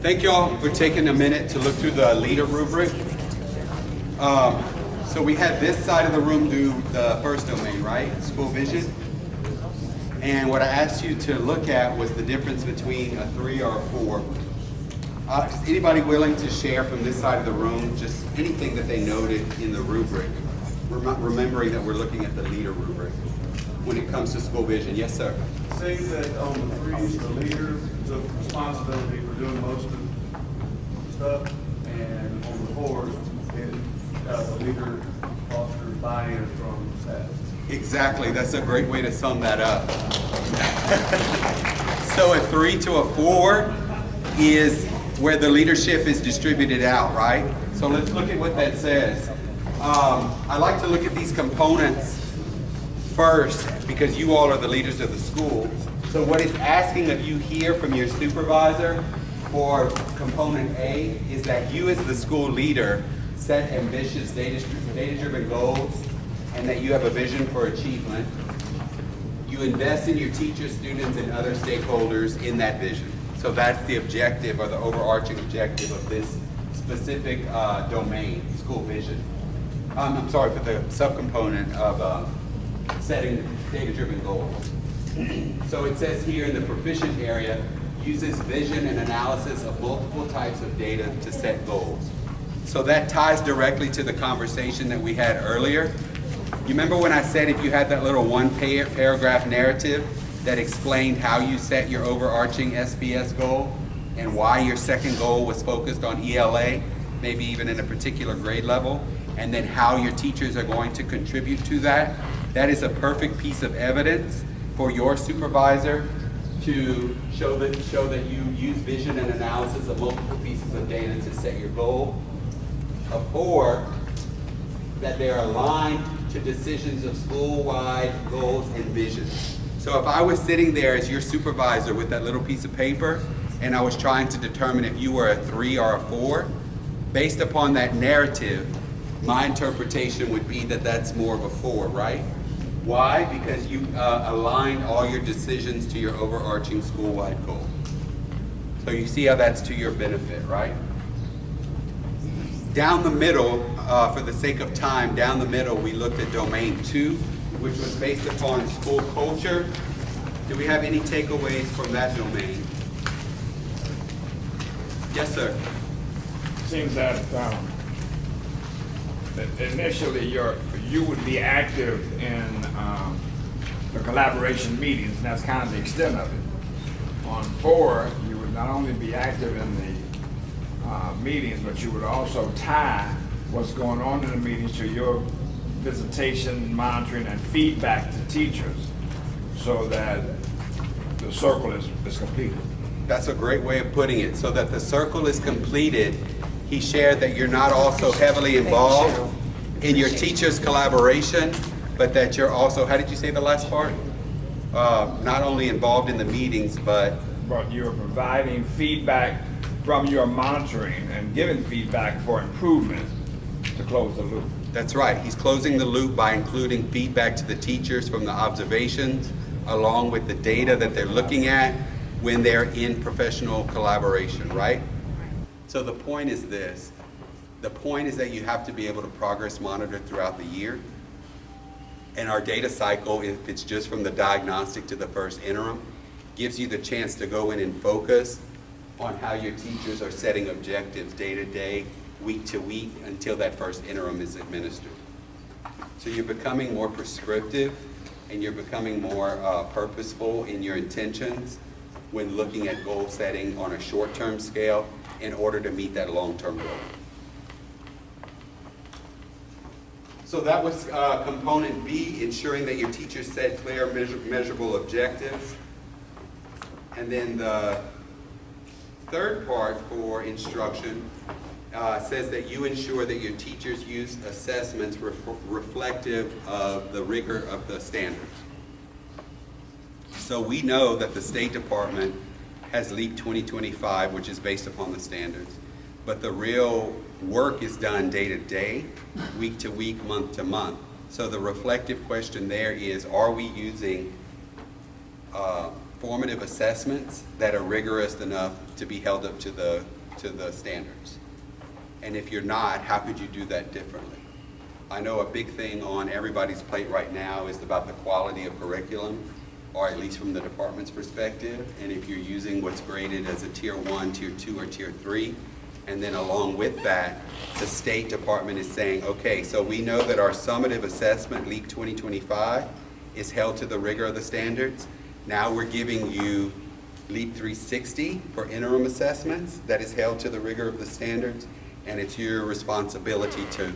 Thank y'all for taking a minute to look through the leader rubric. So we had this side of the room do the first domain, right? School vision. And what I asked you to look at was the difference between a 3 or a 4. Is anybody willing to share from this side of the room just anything that they noted in the rubric? Remembering that we're looking at the leader rubric when it comes to school vision. Yes, sir. Say that on the 3s, the leader took responsibility for doing most of the stuff, and on the 4s, the leader fostered buy-in from staff. Exactly. That's a great way to sum that up. So a 3 to a 4 is where the leadership is distributed out, right? So let's look at what that says. I like to look at these components first because you all are the leaders of the school. So what it's asking of you here from your supervisor for component A is that you as the school leader set ambitious data-driven goals and that you have a vision for achievement. You invest in your teachers, students, and other stakeholders in that vision. So that's the objective or the overarching objective of this specific domain, school vision. I'm sorry for the subcomponent of setting data-driven goals. So it says here in the proficient area, uses vision and analysis of multiple types of data to set goals. So that ties directly to the conversation that we had earlier. You remember when I said if you had that little one-paragraph narrative that explained how you set your overarching SBS goal and why your second goal was focused on ELA, maybe even in a particular grade level, and then how your teachers are going to contribute to that? That is a perfect piece of evidence for your supervisor to show that you use vision and analysis of multiple pieces of data to set your goal. A 4, that they're aligned to decisions of school-wide goals and vision. So if I was sitting there as your supervisor with that little piece of paper and I was trying to determine if you were a 3 or a 4, based upon that narrative, my interpretation would be that that's more of a 4, right? Why? Because you aligned all your decisions to your overarching school-wide goal. So you see how that's to your benefit, right? Down the middle, for the sake of time, down the middle we looked at domain 2, which was based upon school culture. Do we have any takeaways from that domain? Yes, sir. It seems that initially you would be active in the collaboration meetings, and that's kind of the extent of it. On 4, you would not only be active in the meetings, but you would also tie what's going on in the meetings to your visitation, monitoring, and feedback to teachers so that the circle is completed. That's a great way of putting it. So that the circle is completed, he shared that you're not also heavily involved in your teachers' collaboration, but that you're also, how did you say the last part? Not only involved in the meetings, but you're providing feedback from your monitoring and giving feedback for improvement to close the loop. That's right. He's closing the loop by including feedback to the teachers from the observations, along with the data that they're looking at when they're in professional collaboration, right? So the point is this. The point is that you have to be able to progress monitor throughout the year. And our data cycle, if it's just from the diagnostic to the first interim, gives you the chance to go in and focus on how your teachers are setting objectives day to day, week to week, until that first interim is administered. So you're becoming more prescriptive and you're becoming more purposeful in your intentions when looking at goal setting on a short-term scale in order to meet that long-term goal. So that was component B, ensuring that your teachers set clear, measurable objectives. And then the third part for instruction says that you ensure that your teachers use assessments reflective of the rigor of the standards. So we know that the State Department has LEAP 2025, which is based upon the standards. But the real work is done day to day, week to week, month to month. So the reflective question there is, are we using formative assessments that are rigorous enough to be held up to the standards? And if you're not, how could you do that differently? I know a big thing on everybody's plate right now is about the quality of curriculum, or at least from the department's perspective. And if you're using what's graded as a tier 1, tier 2, or tier 3, and then along with that, the State Department is saying, okay, so we know that our summative assessment, LEAP 2025, is held to the rigor of the standards. Now we're giving you LEAP 360 for interim assessments that is held to the rigor of the standards, and it's your responsibility to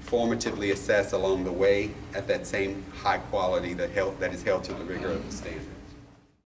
formatively assess along the way at that same high quality that is held to the rigor of the standard.